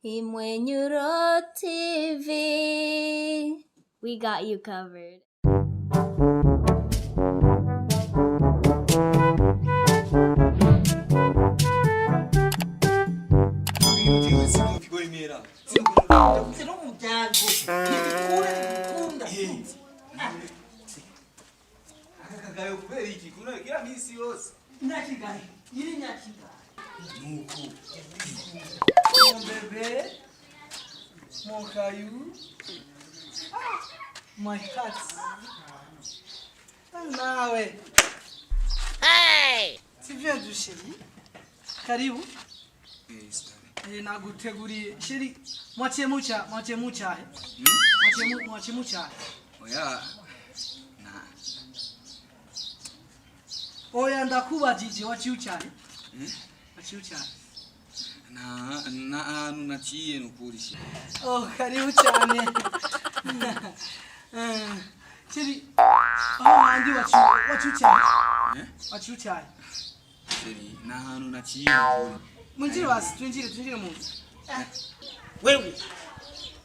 Imwenyuro TV. We got you covered. Mon bébé, mon caillou, my heart. Nawe. Hey! Tu viens du chéri? Karibu. Naguteguriye chéri. Moitié mucha. Moitié mucha. Oya. Oya ndakubajije wachiuchaye. Wachiuchaye. Na naciye nukurisha. Oh, karibu cyane. Chéri. Ndi wachiuchaye. Wachiuchaye. Sheri na hanu naciye nukuri. Munjire basi twinjire mu nzu. Wewe.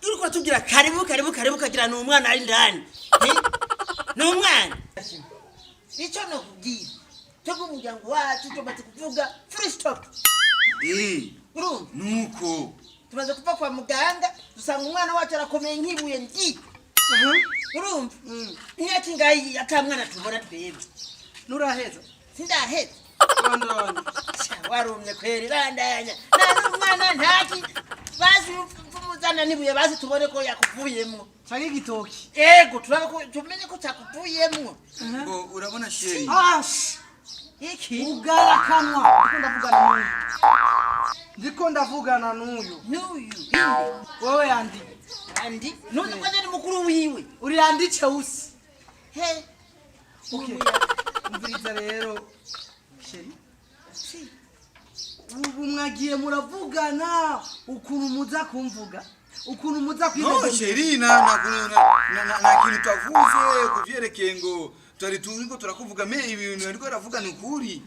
Uriko tugira karibu kagira n'umwana ari ndani. N'umwana. Icyo nakubwira. Togo umuryango wacu cyo bati kuvuga free stop. Urumva? Nuko. Tumaze kuva kwa muganga dusanga umwana wacu arakomeye nkibuye ndi. Urumva? Imyaka ingayi atamwana tubona twebwe. Nuraheza. Sindaheza. Rondoni. Warumye kweri bandanya. Na umwana ntaki. Basi muzana nibuye basi tubone ko yakuvuyemo. Sagi gitoki. Ego tumenye ko cyakuvuyemo. Ngo urabona sheri. Iki Ugarakanwa. Ndiko ndavugana n'uyu. N'uyu. Wewe andi. Andi? Nuzi ko ari mukuru wiwe. Uri andi Cheusi. He. Okay. Mviriza rero. Sheri. Si. Ubu mwagiye muravugana ukuntu muza kumvuga. Ukuntu muza No kwibega. sheri na kintu tavuze kuvyerekeye ngo twari turiko turakuvuga me ibintu ariko aravuga nukuri.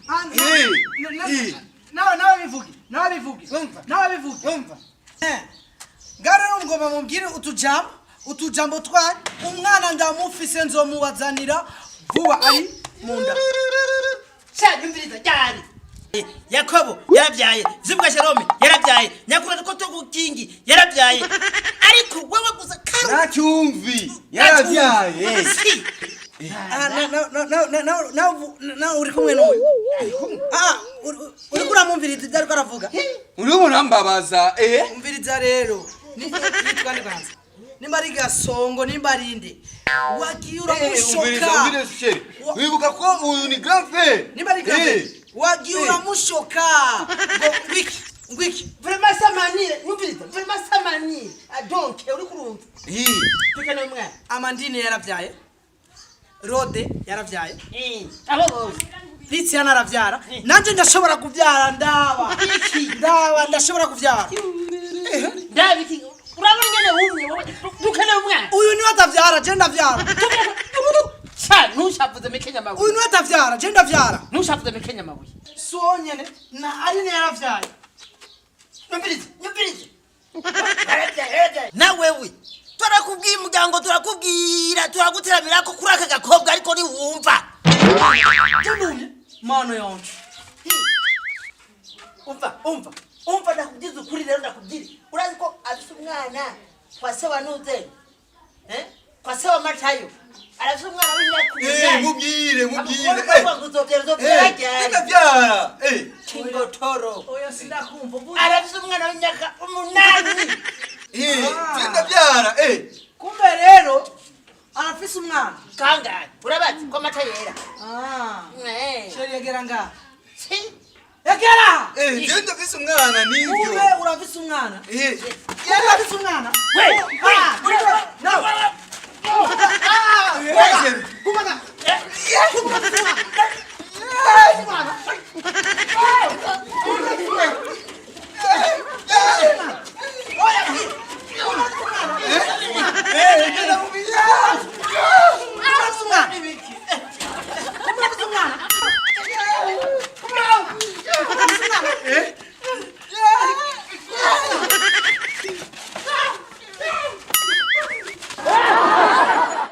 Nawe bivuge. Umva. Ngare ngoma mubwire utujambo twari umwana ndamufise nzomubazanira vuba ari munda. Cyanyumviriza cyane. Yakobo yarabyaye, Zibwa Jerome yarabyaye, Nyakura ko Kingi yarabyaye. Ariko wewe gusa Nacyumvi yarabyaye. Na uri kumwe n'uyu. Uri kuramumviriza ibyo ariko aravuga. Urubona mbabaza Umviriza rero. Nitwande kanza. Nimba ari Gasongo nimba ari inde. Wagiye uramushoka. Wibuka ko uyu ni grand frère. Nimba ari grand. Wagiye uramushoka. Ngwiki. Vraiment samanire, nyumviriza, vraiment samanire. Donc uri kurumva. Tukane umwana. Amandine yaravyaye. Rode yaravyaye. Abo bose. Litiana aravyara. Nanje ndashobora kuvyara ndaba. Ndashobora kuvyara. David, urabona ngene wumye wowe. Tukane umwana. Uyu ni atavyara, je ndavyara. Ntushavuze mekenya mabuye. Uyu ni atavyara, je ndavyara. Ntushavuze mekenya mabuye. Sonyene na ari ne yaravyaye. Nyumviriza. Na wewe. Turakubwiye umuryango turagutiramira ko kuri aka gakobwa ariko ni wumva. Tunumye mano yonje. Umva ndakugize ukuri rero ndakubwira. Urazi ko afite umwana kwa se wanuze. Kwa se wa Matayo. Arafite umwana w'imyaka 8. Mubwire. Ndabyara. Kingotoro. Oya sindakumva. Arafite umwana w'imyaka 8. Ndabyara. Kumbe rero arafise umwana. Kangahe? Urabazi ko Mata yera. Sheri yagera nga. Si. Yagera. Je ndafise umwana nivyo. Kumbe urafise umwana. Urafise umwana. Kumana.